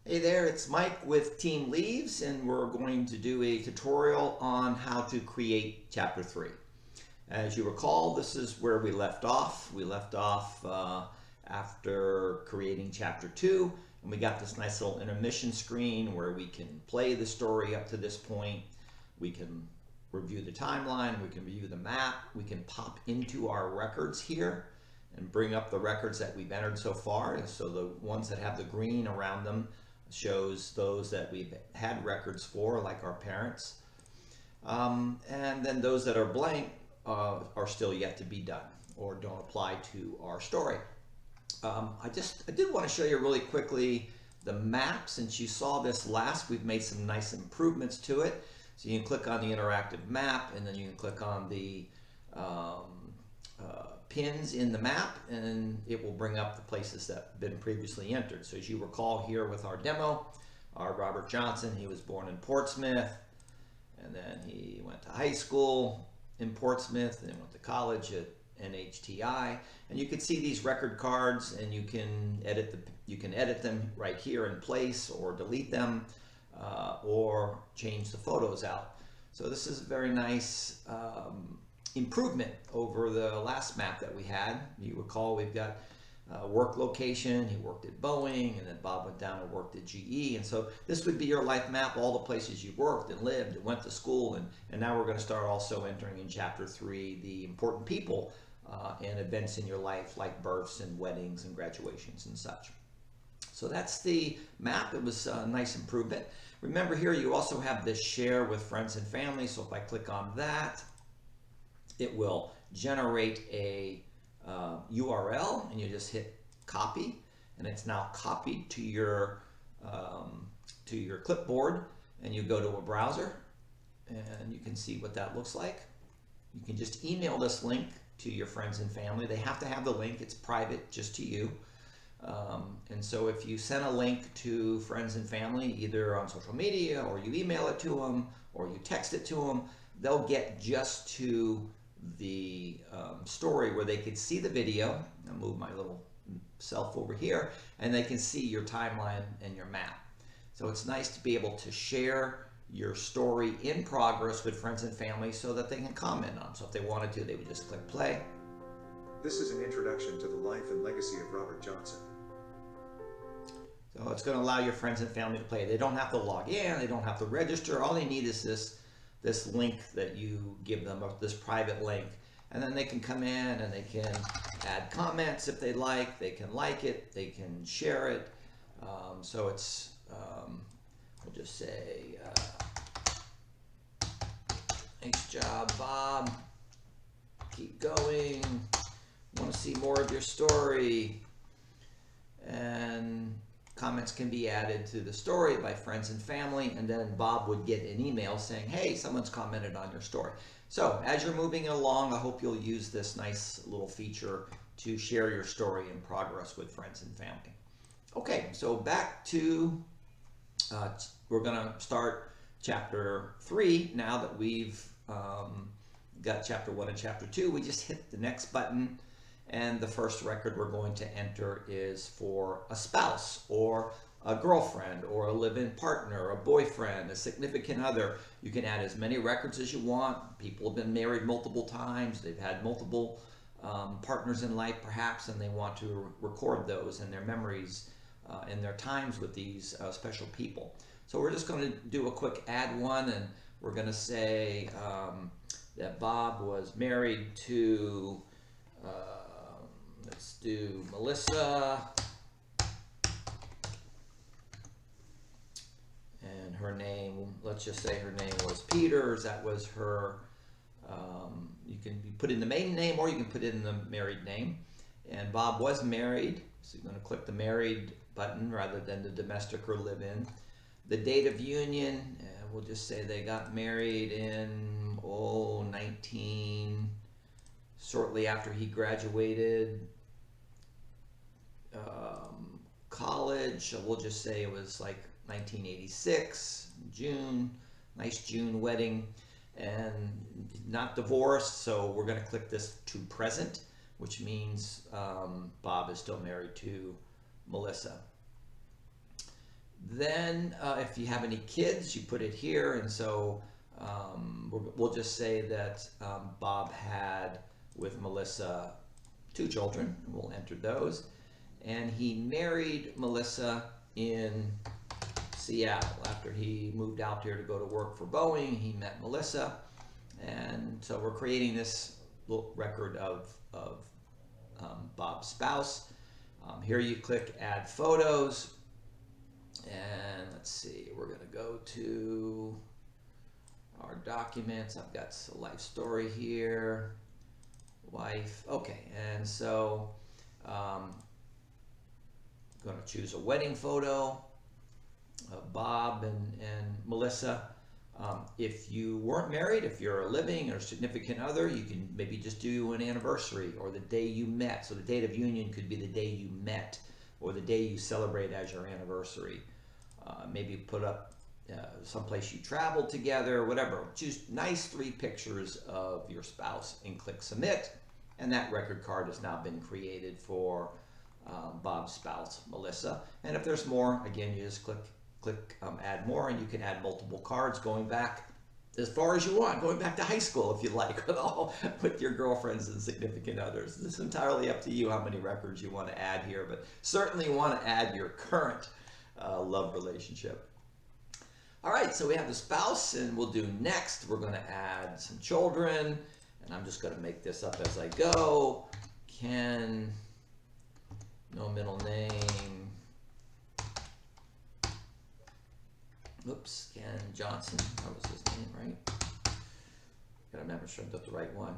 Hey there, it's Mike with Team Leaves, and we're going to do a tutorial on how to create Chapter 3. As you recall, this is where we left off. We left off after creating Chapter 2, and we got this nice little intermission screen where we can play the story up to this point. We can review the timeline, we can review the map, we can pop into our records here and bring up the records that we've entered so far. So the ones that have the green around them shows those that we've had records for, like our parents. And then those that are blank are still yet to be done or don't apply to our story. I did want to show you really quickly the map. Since you saw this last, we've made some nice improvements to it. So you can click on the interactive map, and then you can click on the pins in the map, and it will bring up the places that have been previously entered. So as you recall here with our demo, our Robert Johnson, he was born in Portsmouth, and then he went to high school in Portsmouth, and then went to college at NHTI. And you can see these record cards, and you can edit them right here in place, or delete them, or change the photos out. So this is a very nice improvement over the last map that we had. You recall we've got work location. He worked at Boeing, and then Bob went down and worked at GE. And so this would be your life map, all the places you worked and lived and went to school. And now we're going to start also entering in Chapter 3 the important people and events in your life, like births and weddings and graduations and such. So that's the map. It was a nice improvement. Remember here you also have this share with friends and family. So if I click on that, it will generate a URL, and you just hit copy, and it's now copied to your clipboard, and you go to a browser, and you can see what that looks like. You can just email this link to your friends and family. They have to have the link. It's private just to you. And so if you send a link to friends and family, either on social media, or you email it to them, or you text it to them, they'll get just to the story where they could see the video. I'll move my little self over here, and they can see your timeline and your map. So it's nice to be able to share your story in progress with friends and family so that they can comment on. So if they wanted to, they would just click play. This is an introduction to the life and legacy of Robert Johnson. So it's going to allow your friends and family to play. They don't have to log in, they don't have to register. All they need is this link that you give them, or this private link, and then they can come in and they can add comments if they like it, they can share it. So it's we'll just say nice job, Bob, keep going, want to see more of your story. And comments can be added to the story by friends and family, and then Bob would get an email saying, hey, someone's commented on your story. So as you're moving along, I hope you'll use this nice little feature to share your story in progress with friends and family. Okay, so back to, we're going to start Chapter 3 now that we've got Chapter 1 and Chapter 2. We just hit the next button, and the first record we're going to enter is for a spouse, or a girlfriend, or a live-in partner, a boyfriend, a significant other. You can add as many records as you want. People have been married multiple times. They've had multiple partners in life, perhaps, and they want to record those and their memories and their times with these special people. So we're just going to do a quick add one, and we're going to say that Bob was married to let's do Melissa, and her name, let's just say her name was Peters. That was her, you can put in the maiden name, or you can put in the married name. And Bob was married, so you're going to click the married button rather than the domestic or live-in. The date of union, we'll just say they got married in, shortly after he graduated college. We'll just say it was like 1986, June, nice June wedding, and not divorced. So we're going to click this to present, which means Bob is still married to Melissa. Then if you have any kids, you put it here. And so we'll just say that Bob had with Melissa 2 children. We'll enter those. And he married Melissa in Seattle. After he moved out here to go to work for Boeing, he met Melissa. And so we're creating this little record of Bob's spouse. Here you click Add Photos. And let's see, we're going to go to our documents. I've got a life story here. Wife. Okay, and so I'm going to choose a wedding photo of Bob and Melissa. If you weren't married, if you're a living or significant other, you can maybe just do an anniversary or the day you met. So the date of union could be the day you met or the day you celebrate as your anniversary. Maybe put up someplace you traveled together, whatever. Choose nice 3 pictures of your spouse and click submit. And that record card has now been created for Bob's spouse, Melissa. And if there's more, again, you just click add more, and you can add multiple cards going back as far as you want, going back to high school if you like, with your girlfriends and significant others. It's entirely up to you how many records you want to add here, but certainly want to add your current love relationship. All right, so we have the spouse, and we'll do next. We're going to add some children, and I'm just going to make this up as I go. Ken, no middle name. Oops, Ken Johnson, that was his name, right? Gotta remember sure I got the right one.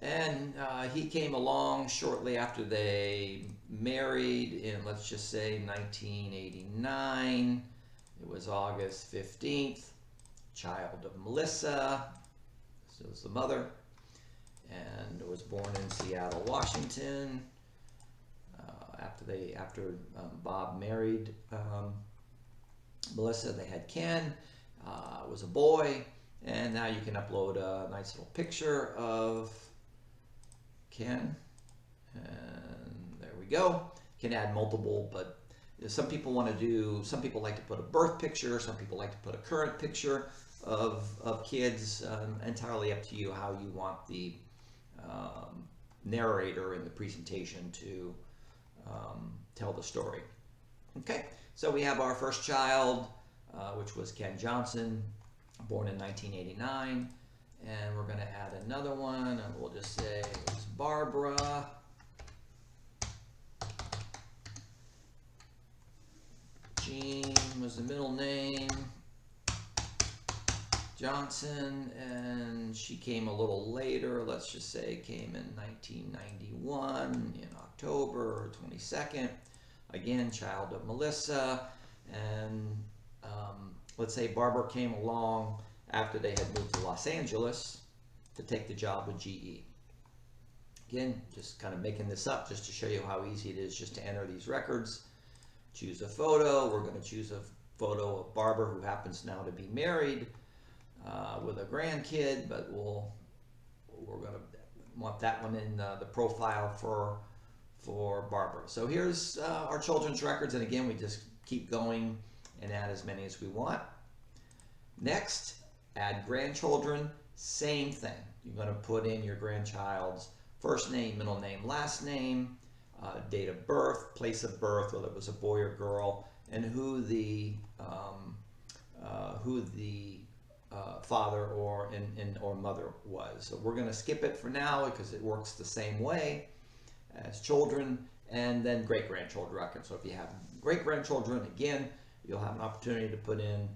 And he came along shortly after they married in, let's just say, 1989. It was August 15th. Child of Melissa. This was the mother. And was born in Seattle, Washington. After Bob married Melissa, they had Ken. Was a boy. And now you can upload a nice little picture of Ken, and there we go. You can add multiple, but some people some people like to put a birth picture, some people like to put a current picture of kids. Entirely up to you how you want the narrator in the presentation to tell the story. Okay, so we have our first child, which was Ken Johnson, born in 1989, and we're going to add another one, and we'll just say it was Barbara. Jean was the middle name. Johnson, and she came a little later. Let's just say came in 1991 in October 22nd. Again, child of Melissa, and let's say Barbara came along after they had moved to Los Angeles to take the job with GE. Again, just kind of making this up just to show you how easy it is just to enter these records. Choose a photo. We're going to choose a photo of Barbara, who happens now to be married with a grandkid, but we're going to want that one in the profile for Barbara. So here's our children's records, and again, we just keep going and add as many as we want. Next, add grandchildren. Same thing. You're going to put in your grandchild's first name, middle name, last name, date of birth, place of birth, whether it was a boy or girl, and who the father or mother was. So we're going to skip it for now because it works the same way as children, and then great-grandchildren records. So if you have great-grandchildren, again, you'll have an opportunity to put in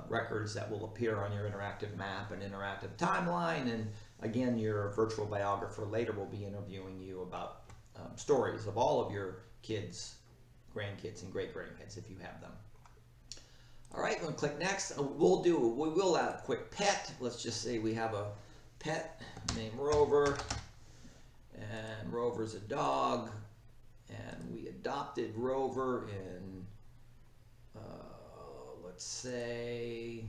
records that will appear on your interactive map and interactive timeline. And again, your virtual biographer later will be interviewing you about stories of all of your kids, grandkids, and great-grandkids if you have them. All right, we'll click next. We will add a quick pet. Let's just say we have a pet named Rover, and Rover's a dog, and we adopted Rover in let's say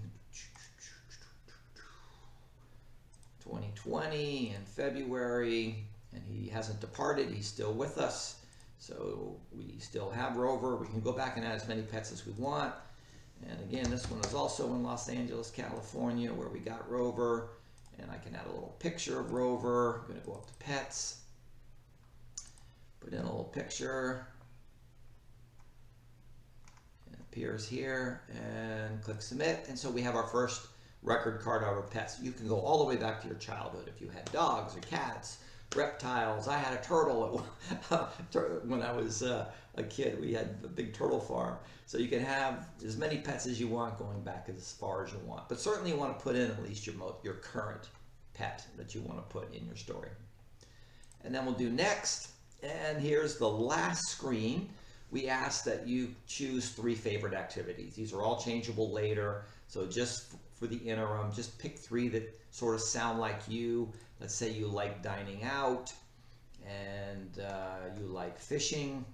2020 in February, and he hasn't departed. He's still with us, so we still have Rover. We can go back and add as many pets as we want. And again, this one is also in Los Angeles, California, where we got Rover. And I can add a little picture of Rover. I'm going to go up to pets, put in a little picture. It appears here, and click submit. And so we have our first record card of our pets. You can go all the way back to your childhood. If you had dogs or cats, reptiles. I had a turtle when I was a kid. We had a big turtle farm. So you can have as many pets as you want going back as far as you want. But certainly you want to put in at least your current pet that you want to put in your story. And then we'll do next. And here's the last screen. We ask that you choose 3 favorite activities. These are all changeable later. So just for the interim, just pick 3 that sort of sound like you. Let's say you like dining out, and you like fishing,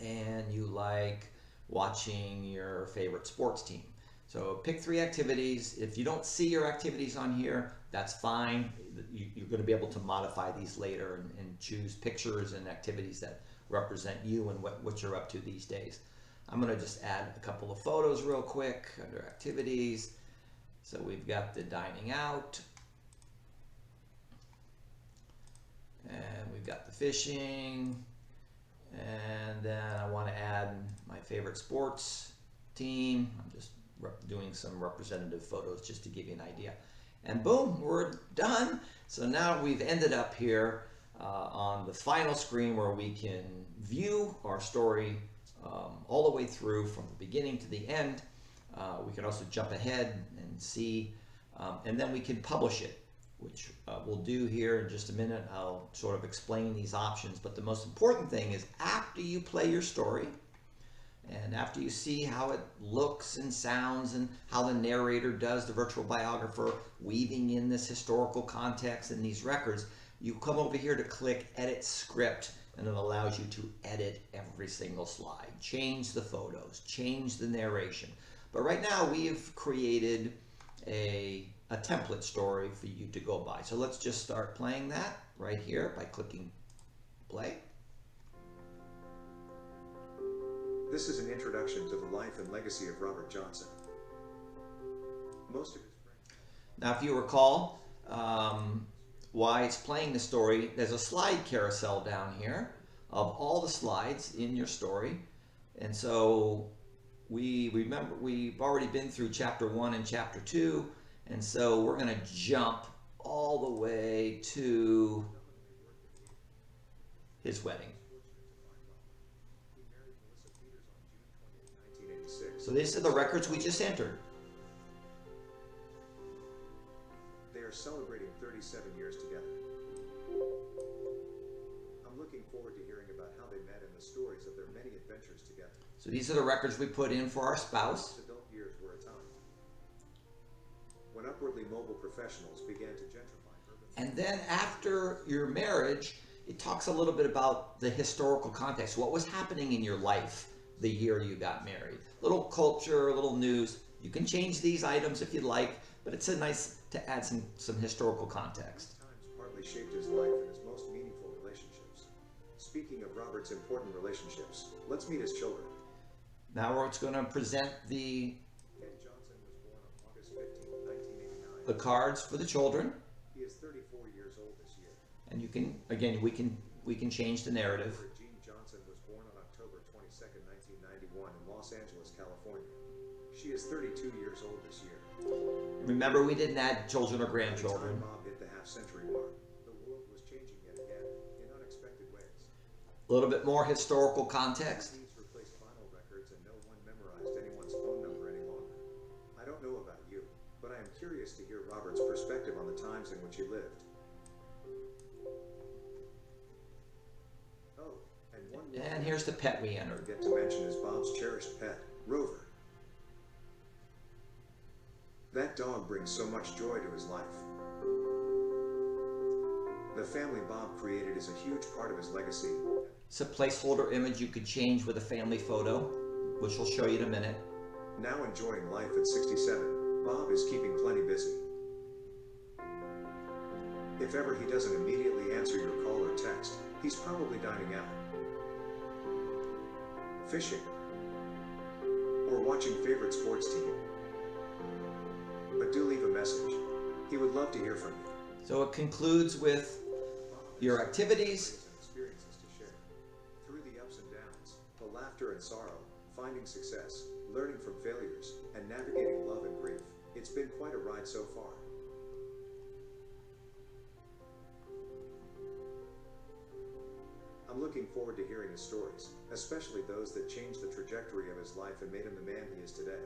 and you like watching your favorite sports team. So pick 3 activities. If you don't see your activities on here, that's fine. You're going to be able to modify these later and choose pictures and activities that represent you and what you're up to these days. I'm going to just add a couple of photos real quick under activities. So we've got the dining out, and we've got the fishing, and then I want to add my favorite sports team. I'm just doing some representative photos just to give you an idea. And boom, we're done. So now we've ended up here on the final screen where we can view our story all the way through from the beginning to the end. We can also jump ahead and see, and then we can publish it, which we'll do here in just a minute. I'll sort of explain these options, but the most important thing is after you play your story, and after you see how it looks and sounds and how the narrator does, the virtual biographer, weaving in this historical context and these records, you come over here to click Edit Script, and it allows you to edit every single slide, change the photos, change the narration. But right now we've created a template story for you to go by. So let's just start playing that right here by clicking play. This is an introduction to the life and legacy of Robert Johnson. Most of his friends... Now, if you recall why it's playing the story, there's a slide carousel down here of all the slides in your story. And so we remember we've already been through chapter 1 and chapter 2. And so we're going to jump all the way to his wedding. So these are the records we just entered. They are celebrating 37 years together. I'm looking forward to hearing about how they met and the stories of their many adventures together. So these are the records we put in for our spouse. Adult years were a time when upwardly mobile professionals began to gentrify urban... And then after your marriage, it talks a little bit about the historical context. What was happening in your life the year you got married? Little culture, little news. You can change these items if you'd like, but it's a nice to add some historical context. Times partly shaped his life and his most meaningful relationships. Speaking of Robert's important relationships, let's meet his children. Now we're going to present the Ken Johnson was born on August 15, 1989. the cards for the children, He is 34 years old this year. and you can, again, we can change the narrative. Jean Johnson was born on October 22, 1991 in Los Angeles, California. She is 32 years old this year. Remember, we didn't add children or By the grandchildren. time Bob hit the half-century mark, the world was changing yet again in unexpected ways. A little bit more historical context. CDs replaced vinyl records, and no one memorized anyone's phone number any longer. I don't know about you, but I am curious to hear Robert's perspective on the times in which he lived. Oh, and one more And here's the pet we entered. forget to mention is Bob's cherished pet, Rover. That dog brings so much joy to his life. The family Bob created is a huge part of his legacy. It's a placeholder image you could change with a family photo, which I'll show you in a minute. Now enjoying life at 67, Bob is keeping plenty busy. If ever he doesn't immediately answer your call or text, he's probably dining out, fishing, or watching favorite sports team. But do leave a message. He would love to hear from you. So it concludes with your activities. And experiences to share. Through the ups and downs, the laughter and sorrow, finding success, learning from failures, and navigating love and grief, it's been quite a ride so far. I'm looking forward to hearing his stories, especially those that changed the trajectory of his life and made him the man he is today.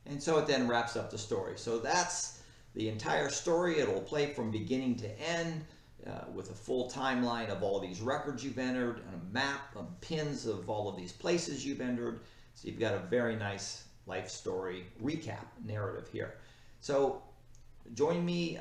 And so it then wraps up the story. So that's the entire story. It'll play from beginning to end with a full timeline of all these records you've entered and a map of pins of all of these places you've entered. So you've got a very nice life story recap narrative here. So join me.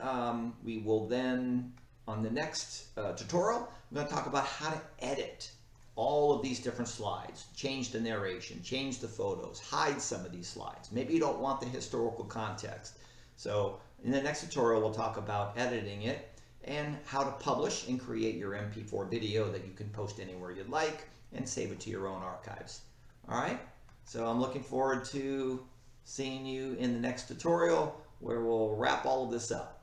We will then, on the next tutorial, I'm going to talk about how to edit all of these different slides, change the narration, change the photos, hide some of these slides. Maybe you don't want the historical context. So in the next tutorial, we'll talk about editing it and how to publish and create your MP4 video that you can post anywhere you'd like and save it to your own archives. All right, so I'm looking forward to seeing you in the next tutorial where we'll wrap all of this up.